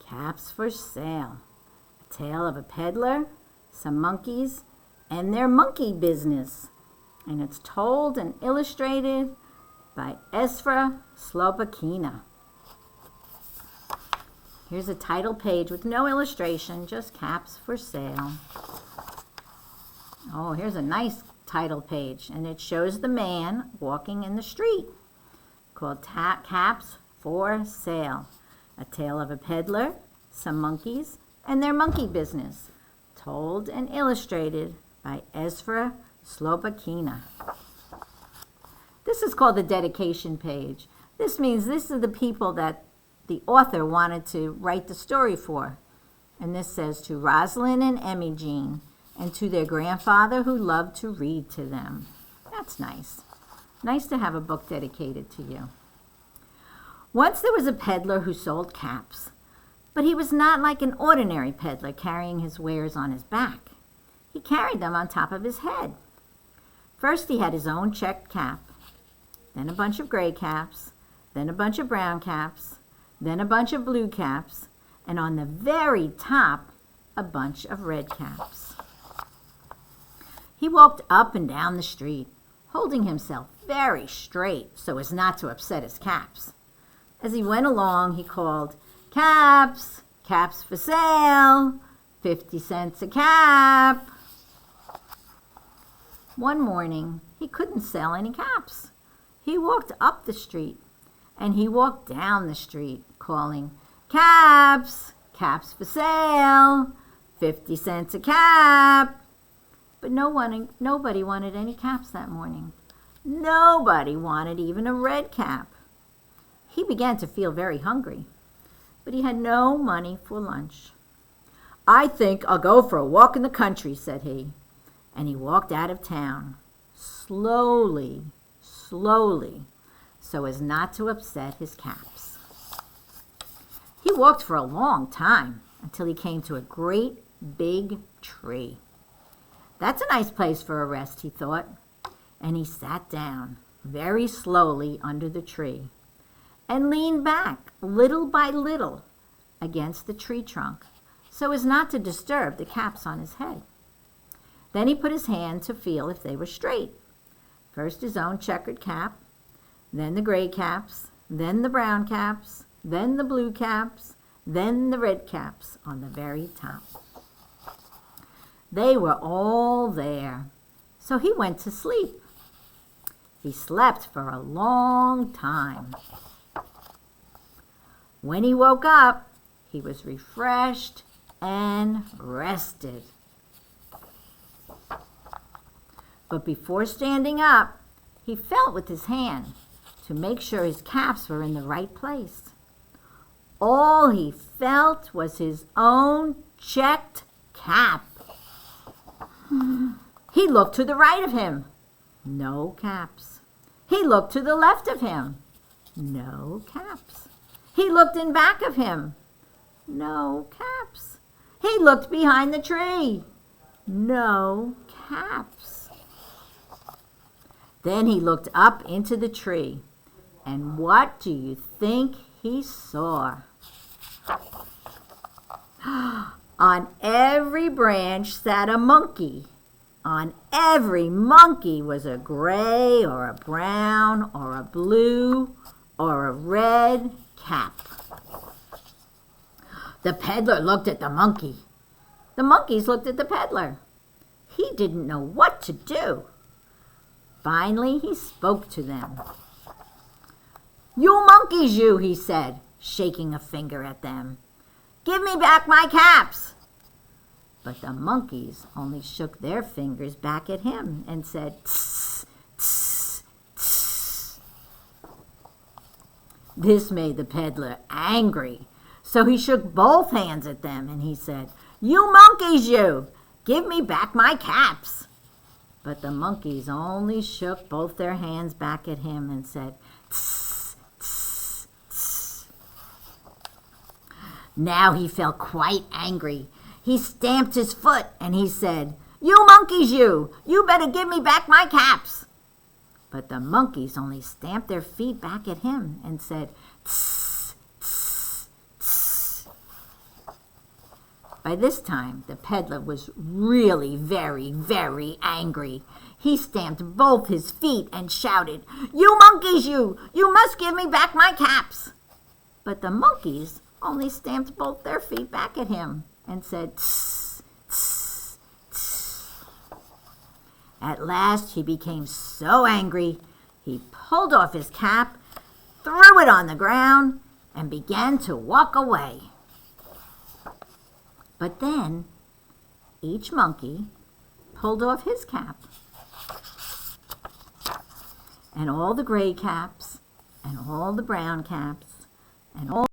Caps for Sale. A tale of a peddler, some monkeys, and their monkey business. And it's told and illustrated by Ezra Slobakina. Here's a title page with no illustration, just caps for sale. Oh, here's a nice title page, and it shows the man walking in the street, called Caps for Sale. A tale of a peddler, some monkeys, and their monkey business. Told and illustrated by Ezra Slobakina. This is called the dedication page. This means this are the people that the author wanted to write the story for. And this says, to Rosalind and Emmy Jean, and to their grandfather who loved to read to them. That's nice. Nice to have a book dedicated to you. Once there was a peddler who sold caps, but he was not like an ordinary peddler carrying his wares on his back. He carried them on top of his head. First he had his own checked cap, then a bunch of gray caps, then a bunch of brown caps, then a bunch of blue caps, and on the very top, a bunch of red caps. He walked up and down the street, holding himself very straight so as not to upset his caps. As he went along, he called, "Caps, caps for sale, 50 cents a cap." One morning, he couldn't sell any caps. He walked up the street, and he walked down the street, calling, "Caps, caps for sale, 50 cents a cap." But nobody wanted any caps that morning. Nobody wanted even a red cap. He began to feel very hungry, but he had no money for lunch. "I think I'll go for a walk in the country," said he. And he walked out of town, slowly, so as not to upset his caps. He walked for a long time until he came to a great big tree. That's a nice place for a rest, he thought, and he sat down very slowly under the tree and leaned back little by little against the tree trunk so as not to disturb the caps on his head. Then he put his hand to feel if they were straight. First his own checkered cap, then the gray caps, then the brown caps, then the blue caps, then the red caps on the very top. They were all there, so he went to sleep. He slept for a long time. When he woke up, he was refreshed and rested. But before standing up, he felt with his hand to make sure his caps were in the right place. All he felt was his own checked cap. He looked to the right of him. No caps. He looked to the left of him. No caps. He looked in back of him. No caps. He looked behind the tree. No caps. Then he looked up into the tree. And what do you think he saw? On every branch sat a monkey. On every monkey was a gray or a brown or a blue or a red cap. The peddler looked at the monkey. The monkeys looked at the peddler. He didn't know what to do. Finally, he spoke to them. "You monkeys, you," he said, shaking a finger at them. "Give me back my caps." But the monkeys only shook their fingers back at him and said, "Tss, tss, tss." This made the peddler angry, so he shook both hands at them and he said, "You monkeys, you, give me back my caps." But the monkeys only shook both their hands back at him and said, "Tss, tss, tss." Now he felt quite angry. He stamped his foot and he said, "You monkeys, you better give me back my caps." But the monkeys only stamped their feet back at him and said, "Tss, tss, tss." By this time, the peddler was really very, very angry. He stamped both his feet and shouted, "You monkeys, you! You must give me back my caps!" But the monkeys only stamped both their feet back at him and said, "Tss, tss, tss." At last he became so angry, he pulled off his cap, threw it on the ground, and began to walk away. But then each monkey pulled off his cap, and all the gray caps, and all the brown caps, and all